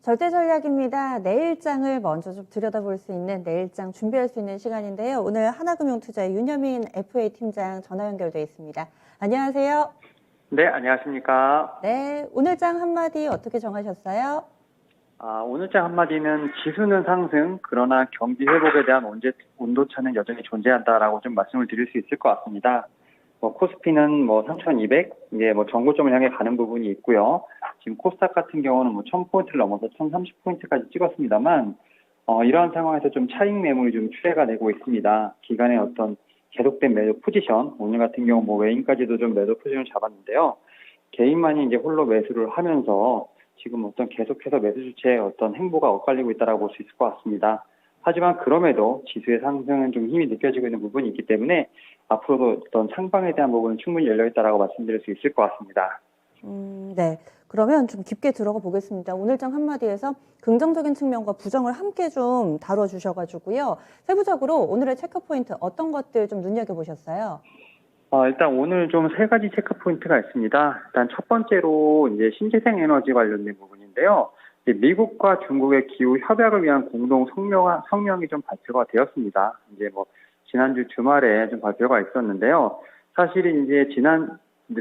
절대 전략입니다. 내일장을 먼저 좀 들여다볼 수 있는 내일장 준비할 수 있는 시간인데요. 오늘 하나금융투자의 윤여민 FA 팀장 전화 연결돼 있습니다. 안녕하세요. 네, 안녕하십니까. 네, 오늘장 한마디 어떻게 정하셨어요? 오늘장 한마디는 지수는 상승, 그러나 경기 회복에 대한 온도차는 여전히 존재한다라고 좀 말씀을 드릴 수 있을 것 같습니다. 코스피는 3,200, 이제 정고점을 향해 가는 부분이 있고요. 지금 코스닥 같은 경우는 1,000포인트를 넘어서 1,030포인트까지 찍었습니다만, 이러한 상황에서 좀 차익 매물이 좀 추세가 되고 있습니다. 기간의 어떤 계속된 매도 포지션, 오늘 같은 경우 외인까지도 좀 매도 포지션을 잡았는데요. 개인만이 이제 홀로 매수를 하면서 지금 계속해서 매수 주체의 행보가 엇갈리고 있다라고 볼 수 있을 것 같습니다. 하지만 그럼에도 지수의 상승은 좀 힘이 느껴지고 있는 부분이 있기 때문에 앞으로도 상방에 대한 부분은 충분히 열려있다라고 말씀드릴 수 있을 것 같습니다. 네. 그러면 좀 깊게 들어가 보겠습니다. 오늘장 한마디에서 긍정적인 측면과 부정을 함께 좀 다뤄주셔가지고요. 세부적으로 오늘의 체크포인트 어떤 것들 좀 눈여겨보셨어요? 일단 오늘 좀 세 가지 체크 포인트가 있습니다. 일단 첫 번째로 이제 신재생 에너지 관련된 부분인데요. 미국과 중국의 기후 협약을 위한 공동 성명이 좀 발표가 되었습니다. 이제 지난주 주말에 좀 발표가 있었는데요. 사실 이제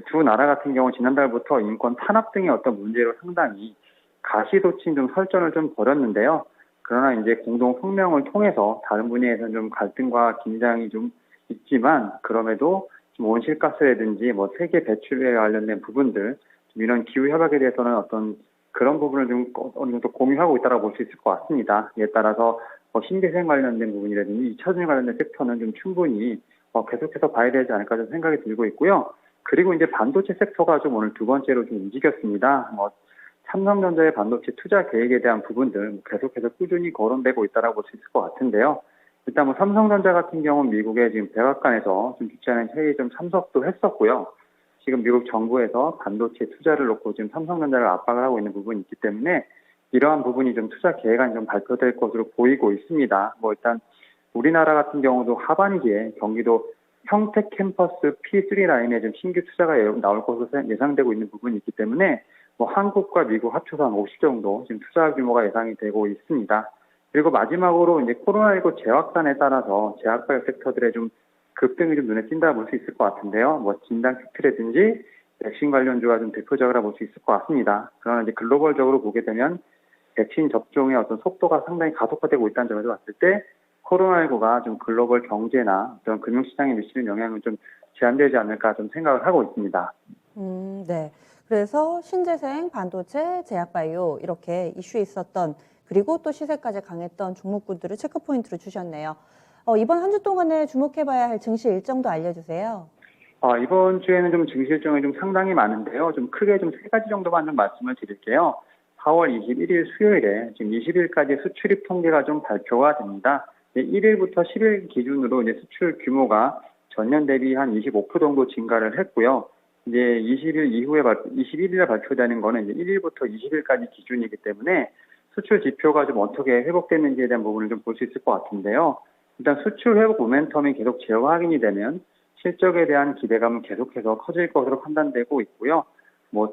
두 나라 같은 경우 지난달부터 인권 탄압 등의 문제로 상당히 가시도친 설전을 좀 벌였는데요. 그러나 이제 공동 성명을 통해서 다른 분야에서는 좀 갈등과 긴장이 좀 있지만 그럼에도 온실가스라든지 세계 배출에 관련된 부분들, 이런 기후 협약에 대해서는 그런 부분을 좀 어느 정도 공유하고 있다고 볼 수 있을 것 같습니다. 이에 따라서 신재생 관련된 부분이라든지 2차전지 관련된 섹터는 좀 충분히 계속해서 봐야 되지 않을까 좀 생각이 들고 있고요. 그리고 이제 반도체 섹터가 좀 오늘 두 번째로 좀 움직였습니다. 삼성전자의 반도체 투자 계획에 대한 부분들 계속해서 꾸준히 거론되고 있다고 볼 수 있을 것 같은데요. 일단 삼성전자 같은 경우는 미국의 지금 백악관에서 좀 주최하는 회의에 좀 참석도 했었고요. 지금 미국 정부에서 반도체 투자를 놓고 지금 삼성전자를 압박을 하고 있는 부분이 있기 때문에 이러한 부분이 좀 투자 계획안이 좀 발표될 것으로 보이고 있습니다. 일단 우리나라 같은 경우도 하반기에 경기도 평택 캠퍼스 P3 라인에 좀 신규 투자가 나올 것으로 예상되고 있는 부분이 있기 때문에 한국과 미국 합쳐서 한 50 정도 지금 투자 규모가 예상이 되고 있습니다. 그리고 마지막으로 이제 코로나19 재확산에 따라서 제약바이오 섹터들의 좀 급등이 좀 눈에 띈다 볼 수 있을 것 같은데요. 진단 키트라든지 백신 관련주가 좀 대표적이라 볼 수 있을 것 같습니다. 그러나 이제 글로벌적으로 보게 되면 백신 접종의 속도가 상당히 가속화되고 있다는 점에서 봤을 때 코로나19가 좀 글로벌 경제나 금융시장에 미치는 영향은 좀 제한되지 않을까 좀 생각을 하고 있습니다. 네. 그래서 신재생, 반도체, 제약바이오 이렇게 이슈 있었던 그리고 또 시세까지 강했던 종목군들을 체크포인트로 주셨네요. 이번 한 주 동안에 주목해봐야 할 증시 일정도 알려주세요. 이번 주에는 좀 증시 일정이 좀 상당히 많은데요. 좀 크게 좀 세 가지 정도만 좀 말씀을 드릴게요. 4월 21일 수요일에 지금 20일까지 수출입 통계가 좀 발표가 됩니다. 1일부터 10일 기준으로 이제 수출 규모가 전년 대비 한 25% 정도 증가를 했고요. 이제 21일에 발표되는 거는 이제 1일부터 20일까지 기준이기 때문에 수출 지표가 좀 어떻게 회복됐는지에 대한 부분을 좀 볼 수 있을 것 같은데요. 일단 수출 회복 모멘텀이 계속 재확인이 되면 실적에 대한 기대감은 계속해서 커질 것으로 판단되고 있고요.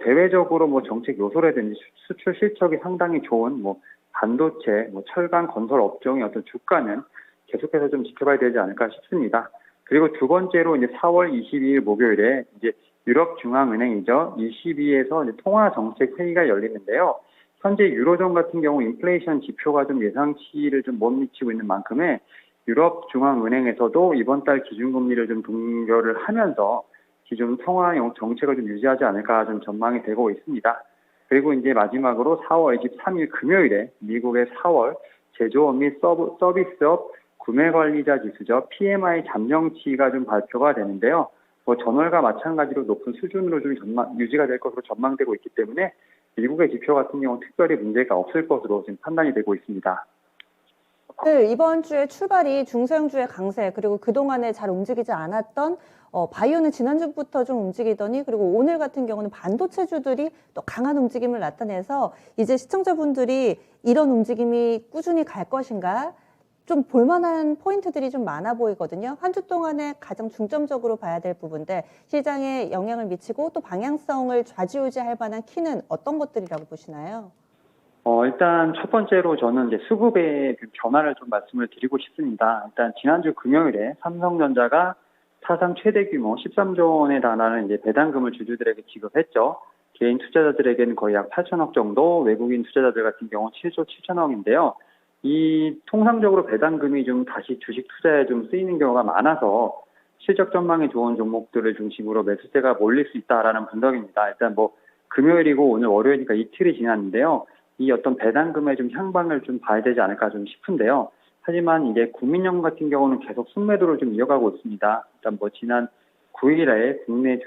대외적으로 정책 요소라든지 수출 실적이 상당히 좋은 반도체, 철강, 건설 업종의 주가는 계속해서 좀 지켜봐야 되지 않을까 싶습니다. 그리고 두 번째로 이제 4월 22일 목요일에 이제 유럽 중앙은행이죠. ECB에서 통화 정책 회의가 열리는데요. 현재 유로존 같은 경우 인플레이션 지표가 좀 예상치를 좀 못 미치고 있는 만큼에 유럽 중앙은행에서도 이번 달 기준금리를 좀 동결을 하면서 기존 통화 정책을 좀 유지하지 않을까 좀 전망이 되고 있습니다. 그리고 이제 마지막으로 4월 23일 금요일에 미국의 4월 제조업 및 서비스업 구매관리자 지수죠. PMI 잠정치가 좀 발표가 되는데요. 전월과 마찬가지로 높은 수준으로 좀 유지가 될 것으로 전망되고 있기 때문에 미국의 지표 같은 경우는 특별히 문제가 없을 것으로 지금 판단이 되고 있습니다. 네, 이번 주에 출발이 중소형주의 강세 그리고 그동안에 잘 움직이지 않았던 바이오는 지난주부터 좀 움직이더니 그리고 오늘 같은 경우는 반도체주들이 또 강한 움직임을 나타내서 이제 시청자분들이 이런 움직임이 꾸준히 갈 것인가 좀 볼만한 포인트들이 좀 많아 보이거든요. 한 주 동안에 가장 중점적으로 봐야 될 부분들, 시장에 영향을 미치고 또 방향성을 좌지우지할 만한 키는 어떤 것들이라고 보시나요? 일단 첫 번째로 저는 이제 수급의 그 변화를 좀 말씀을 드리고 싶습니다. 일단 지난주 금요일에 삼성전자가 사상 최대 규모 13조 원에 달하는 이제 배당금을 주주들에게 지급했죠. 개인 투자자들에게는 거의 약 8천억 정도, 외국인 투자자들 같은 경우 7조 7천억인데요. 이 통상적으로 배당금이 좀 다시 주식 투자에 좀 쓰이는 경우가 많아서 실적 전망이 좋은 종목들을 중심으로 매수세가 몰릴 수 있다라는 분석입니다. 일단 뭐 금요일이고 오늘 월요일이니까 이틀이 지났는데요. 이 어떤 배당금의 좀 향방을 좀 봐야 되지 않을까 좀 싶은데요. 하지만 이제 국민연금 같은 경우는 계속 순매도를 좀 이어가고 있습니다. 일단 뭐 지난 9일에 국내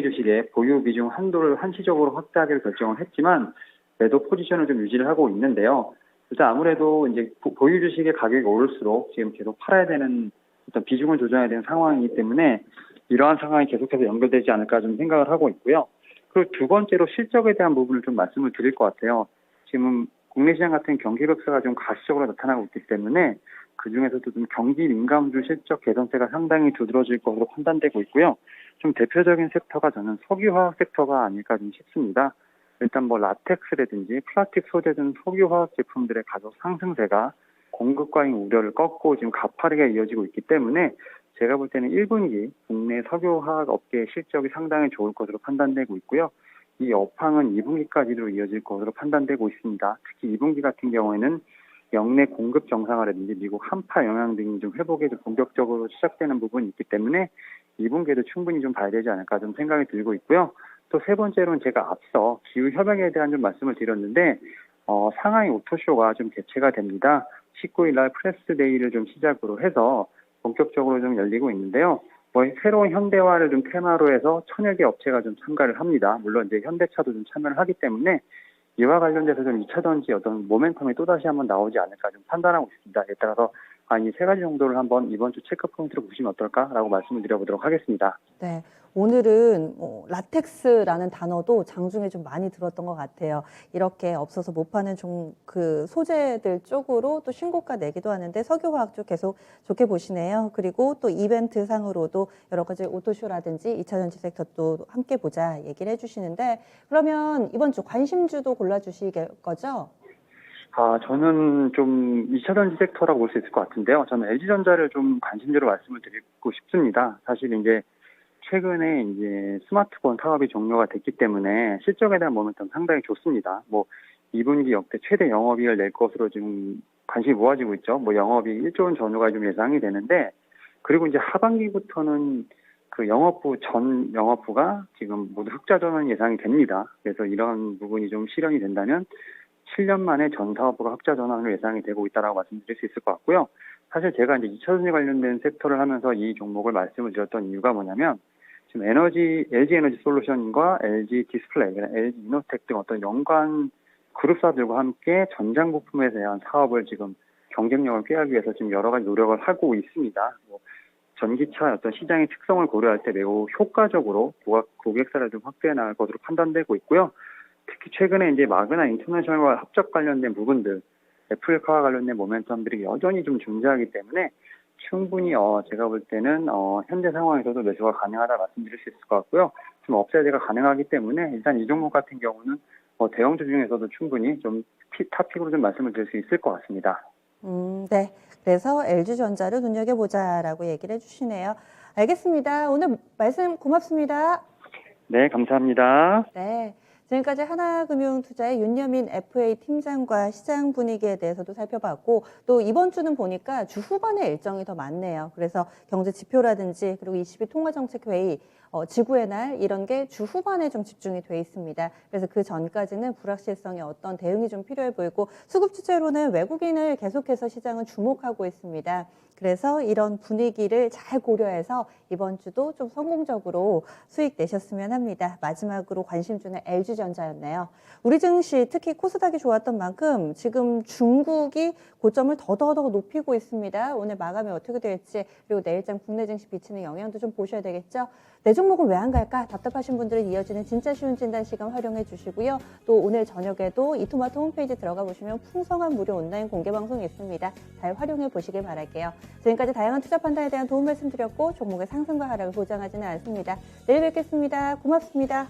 주식의 보유 비중 한도를 한시적으로 확대하기로 결정을 했지만 매도 포지션을 좀 유지를 하고 있는데요. 일단 아무래도 이제 보유 주식의 가격이 오를수록 지금 계속 팔아야 되는 어떤 비중을 조정해야 되는 상황이기 때문에 이러한 상황이 계속해서 연결되지 않을까 좀 생각을 하고 있고요. 그리고 두 번째로 실적에 대한 부분을 좀 말씀을 드릴 것 같아요. 지금 국내 시장 같은 경기 격세가 좀 가시적으로 나타나고 있기 때문에 그중에서도 좀 경기 민감주 실적 개선세가 상당히 두드러질 것으로 판단되고 있고요. 좀 대표적인 섹터가 저는 석유화학 섹터가 아닐까 좀 싶습니다. 일단 뭐 라텍스라든지 플라스틱 소재 등 석유화학 제품들의 가격 상승세가 공급 과잉 우려를 꺾고 지금 가파르게 이어지고 있기 때문에 제가 볼 때는 1분기 국내 석유화학 업계의 실적이 상당히 좋을 것으로 판단되고 있고요. 이 업황은 2분기까지도 이어질 것으로 판단되고 있습니다. 특히 2분기 같은 경우에는 역내 공급 정상화라든지 미국 한파 영향 등이 좀 회복에 좀 본격적으로 시작되는 부분이 있기 때문에 2분기에도 충분히 좀 봐야 되지 않을까 좀 생각이 들고 있고요. 또 세 번째로는 제가 앞서 기후협약에 대한 좀 말씀을 드렸는데 상하이 오토쇼가 좀 개최가 됩니다. 19일 날 프레스데이를 좀 시작으로 해서 본격적으로 좀 열리고 있는데요. 뭐 새로운 현대화를 좀 테마로 해서 1000여 개 업체가 좀 참가를 합니다. 물론 이제 현대차도 좀 참여를 하기 때문에 이와 관련돼서 좀 2차전지 어떤 모멘텀이 또다시 한번 나오지 않을까 좀 판단하고 있습니다. 에 따라서 이 세 가지 정도를 한번 이번 주 체크 포인트로 보시면 어떨까라고 말씀을 드려보도록 하겠습니다. 네. 오늘은 라텍스라는 단어도 장중에 좀 많이 들었던 것 같아요. 이렇게 없어서 못 파는 그 소재들 쪽으로 또 신고가 내기도 하는데 석유화학 쪽 계속 좋게 보시네요. 그리고 또 이벤트 상으로도 여러 가지 오토쇼라든지 2차전지 섹터도 함께 보자 얘기를 해주시는데 그러면 이번 주 관심주도 골라주실 거죠? 저는 좀 2차전지 섹터라고 볼 수 있을 것 같은데요. 저는 LG전자를 좀 관심주로 말씀을 드리고 싶습니다. 사실 이제 최근에 이제 스마트폰 사업이 종료가 됐기 때문에 실적에 대한 모멘텀 상당히 좋습니다. 뭐 2분기 역대 최대 영업이익을 낼 것으로 지금 관심이 모아지고 있죠. 뭐 영업이익 1조 원 전후가 좀 예상이 되는데 그리고 이제 하반기부터는 그 전 영업부가 지금 모두 흑자 전환 예상이 됩니다. 그래서 이런 부분이 좀 실현이 된다면 7년 만에 전 사업부가 흑자 전환으로 예상이 되고 있다라고 말씀드릴 수 있을 것 같고요. 사실 제가 이제 2차전지 관련된 섹터를 하면서 이 종목을 말씀을 드렸던 이유가 뭐냐면 지금 LG 에너지 솔루션과 LG 디스플레이, LG 이노텍 등 어떤 연관 그룹사들과 함께 전장 부품에 대한 사업을 지금 경쟁력을 꾀하기 위해서 지금 여러 가지 노력을 하고 있습니다. 뭐 전기차 어떤 시장의 특성을 고려할 때 매우 효과적으로 고객사를 좀 확대해 나갈 것으로 판단되고 있고요. 특히 최근에 이제 마그나 인터내셔널과 합작 관련된 부분들, 애플카와 관련된 모멘텀들이 여전히 좀 존재하기 때문에 충분히 제가 볼 때는 현재 상황에서도 매수가 가능하다 말씀드릴 수 있을 것 같고요. 좀 업사이드가 가능하기 때문에 일단 이 종목 같은 경우는 대형주 중에서도 충분히 좀 탑픽으로 좀 말씀을 드릴 수 있을 것 같습니다. 네. 그래서 LG전자를 눈여겨보자라고 얘기를 해주시네요. 알겠습니다. 오늘 말씀 고맙습니다. 네, 감사합니다. 네. 지금까지 하나금융투자의 윤여민 FA 팀장과 시장 분위기에 대해서도 살펴봤고 또 이번 주는 보니까 주 후반에 일정이 더 많네요. 그래서 경제 지표라든지 그리고 22 통화정책회의, 지구의 날 이런 게 주 후반에 좀 집중이 돼 있습니다. 그래서 그 전까지는 불확실성의 어떤 대응이 좀 필요해 보이고 수급 주제로는 외국인을 계속해서 시장은 주목하고 있습니다. 그래서 이런 분위기를 잘 고려해서 이번 주도 좀 성공적으로 수익 내셨으면 합니다. 마지막으로 관심주는 LG전자였네요. 우리 증시 특히 코스닥이 좋았던 만큼 지금 중국이 고점을 더더더 높이고 있습니다. 오늘 마감이 어떻게 될지 그리고 내일장 국내 증시 비치는 영향도 좀 보셔야 되겠죠. 내 종목은 왜 안 갈까? 답답하신 분들은 이어지는 진짜 쉬운 진단 시간 활용해 주시고요. 또 오늘 저녁에도 이토마토 홈페이지 들어가 보시면 풍성한 무료 온라인 공개 방송이 있습니다. 잘 활용해 보시길 바랄게요. 지금까지 다양한 투자 판단에 대한 도움 말씀드렸고 종목의 상승과 하락을 보장하지는 않습니다. 내일 뵙겠습니다. 고맙습니다.